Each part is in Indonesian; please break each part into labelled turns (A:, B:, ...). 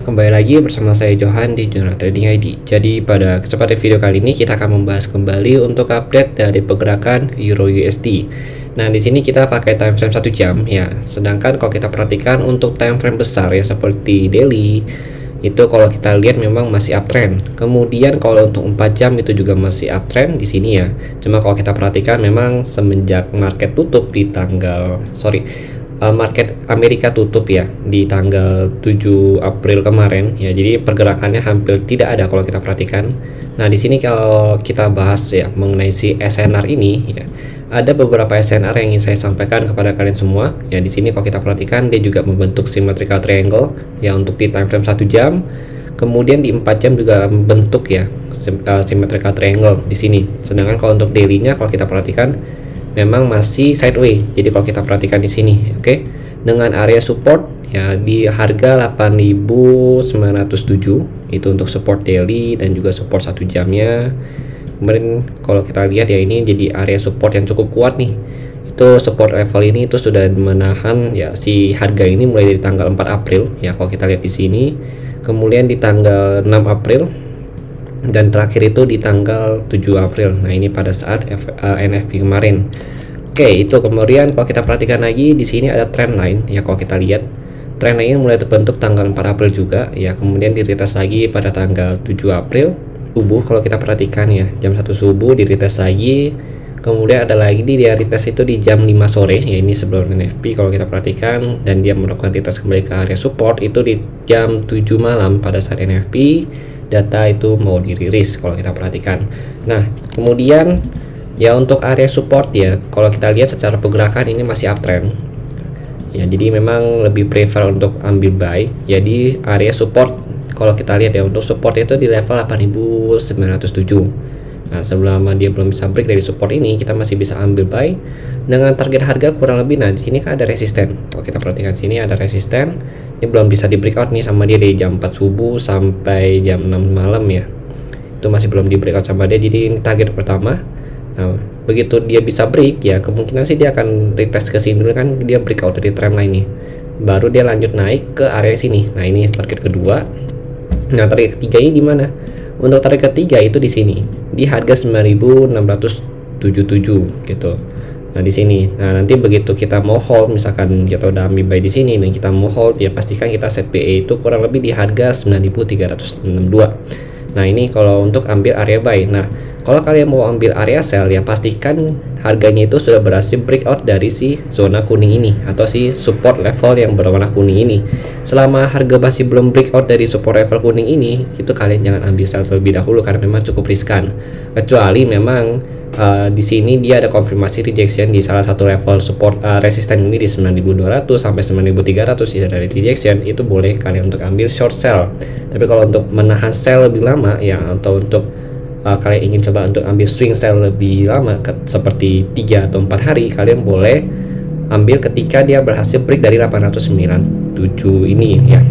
A: kembali lagi bersama saya Johan di Jurnal Trading ID. Jadi pada kesempatan video kali ini kita akan membahas kembali untuk update dari pergerakan Euro USD. Nah, di sini kita pakai time frame 1 jam ya. Sedangkan kalau kita perhatikan untuk time frame besar ya seperti daily itu kalau kita lihat memang masih uptrend. Kemudian kalau untuk 4 jam itu juga masih uptrend di sini ya. Cuma kalau kita perhatikan memang semenjak market tutup di market Amerika tutup ya di tanggal 7 April kemarin ya, jadi pergerakannya hampir tidak ada kalau kita perhatikan. Nah, di sini kalau kita bahas ya mengenai si SNR ini ya, ada beberapa SNR yang ingin saya sampaikan kepada kalian semua ya. Di sini kalau kita perhatikan dia juga membentuk symmetrical triangle ya untuk di time frame 1 jam. Kemudian di 4 jam juga membentuk ya symmetrical triangle di sini. Sedangkan kalau untuk daily-nya kalau kita perhatikan memang masih sideways. Jadi kalau kita perhatikan di sini, oke, dengan area support ya di harga 8.907 itu untuk support daily dan juga support 1 jamnya. Kemudian kalau kita lihat ya ini jadi area support yang cukup kuat nih. Itu support level ini itu sudah menahan ya si harga ini mulai dari tanggal 4 April ya kalau kita lihat di sini. Kemudian di tanggal 6 April dan terakhir itu di tanggal 7 April. Nah, ini pada saat NFP kemarin. Oke, itu kemudian kalau kita perhatikan lagi di sini ada trend line ya. Kalau kita lihat trend line ini mulai terbentuk tanggal 4 April juga ya. Kemudian di retest lagi pada tanggal 7 April subuh kalau kita perhatikan ya, jam 1 subuh di retest lagi. Kemudian ada lagi dia retest itu di jam 5 sore ya, ini sebelum NFP kalau kita perhatikan, dan dia melakukan retest kembali ke area support itu di jam 7 malam pada saat NFP data itu mau dirilis kalau kita perhatikan. Nah, kemudian ya untuk area support ya kalau kita lihat secara pergerakan ini masih uptrend ya, jadi memang lebih prefer untuk ambil buy ya di area support. Kalau kita lihat ya untuk support itu di level 8.907. Nah, sebelum dia belum bisa break dari support ini, kita masih bisa ambil buy dengan target harga kurang lebih. Nah, di sini kan ada resisten. Kalau kita perhatikan sini ada resisten. Ini belum bisa di breakout nih sama dia dari jam 4 subuh sampai jam 6 malam ya. Itu masih belum di breakout sama dia. Jadi ini target pertama. Nah, begitu dia bisa break ya, kemungkinan sih dia akan retest ke sini dulu kan, dia breakout dari trendline nih. Baru dia lanjut naik ke area sini. Nah, ini target kedua. Nah, target ketiga ini di mana? Untuk target ketiga itu di sini di harga 9.677 gitu. Nah, di sini. Nah, nanti begitu kita mau hold, misalkan kita udah ambil buy di sini dan kita mau hold ya, pastikan kita set PE itu kurang lebih di harga 9.362. Nah, ini kalau untuk ambil area buy. Nah, kalau kalian mau ambil area sell ya pastikan harganya itu sudah berhasil breakout dari si zona kuning ini atau si support level yang berwarna kuning ini. Selama harga masih belum breakout dari support level kuning ini, itu kalian jangan ambil sell terlebih dahulu karena memang cukup riskan. Kecuali memang di sini dia ada konfirmasi rejection di salah satu level support resisten ini di 9.200 sampai 9.300 tidak dari rejection, itu boleh kalian untuk ambil short sell. Tapi kalau untuk menahan sell lebih lama ya, atau untuk kalian ingin coba untuk ambil swing sell lebih lama seperti 3 atau 4 hari, kalian boleh ambil ketika dia berhasil break dari 897 ini ya.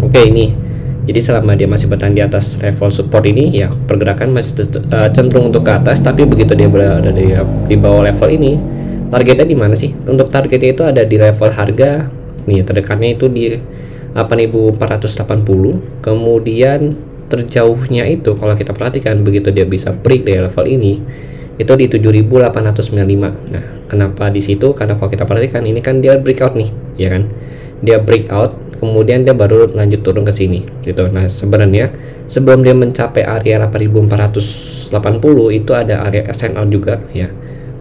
A: Oke, ini jadi selama dia masih bertahan di atas level support ini ya, pergerakan masih cenderung untuk ke atas. Tapi begitu dia berada di bawah level ini, targetnya di mana sih? Untuk targetnya itu ada di level harga nih, terdekatnya itu di 8.480. kemudian terjauhnya itu kalau kita perhatikan begitu dia bisa break dari level ini itu di 7.895. Nah, kenapa di situ? Karena kalau kita perhatikan ini kan dia breakout nih ya kan, dia breakout kemudian dia baru lanjut turun ke sini gitu. Nah, sebenarnya sebelum dia mencapai area 8.480 itu ada area SNR juga ya.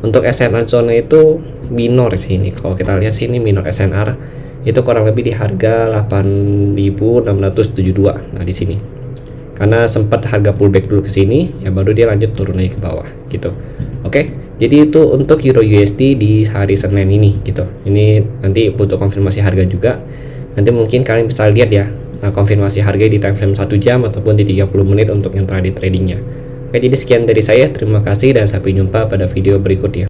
A: Untuk SNR zona itu minor sini, kalau kita lihat sini minor SNR itu kurang lebih di harga 8.672. Nah, di sini karena sempat harga pullback dulu ke sini ya, baru dia lanjut turun lagi ke bawah gitu. Oke, jadi itu untuk Euro USD di hari Senin ini gitu. Ini nanti butuh konfirmasi harga juga. Nanti mungkin kalian bisa lihat ya konfirmasi harga di time frame 1 jam ataupun di 30 menit untuk yang tradingnya. Oke, jadi sekian dari saya. Terima kasih dan sampai jumpa pada video berikutnya.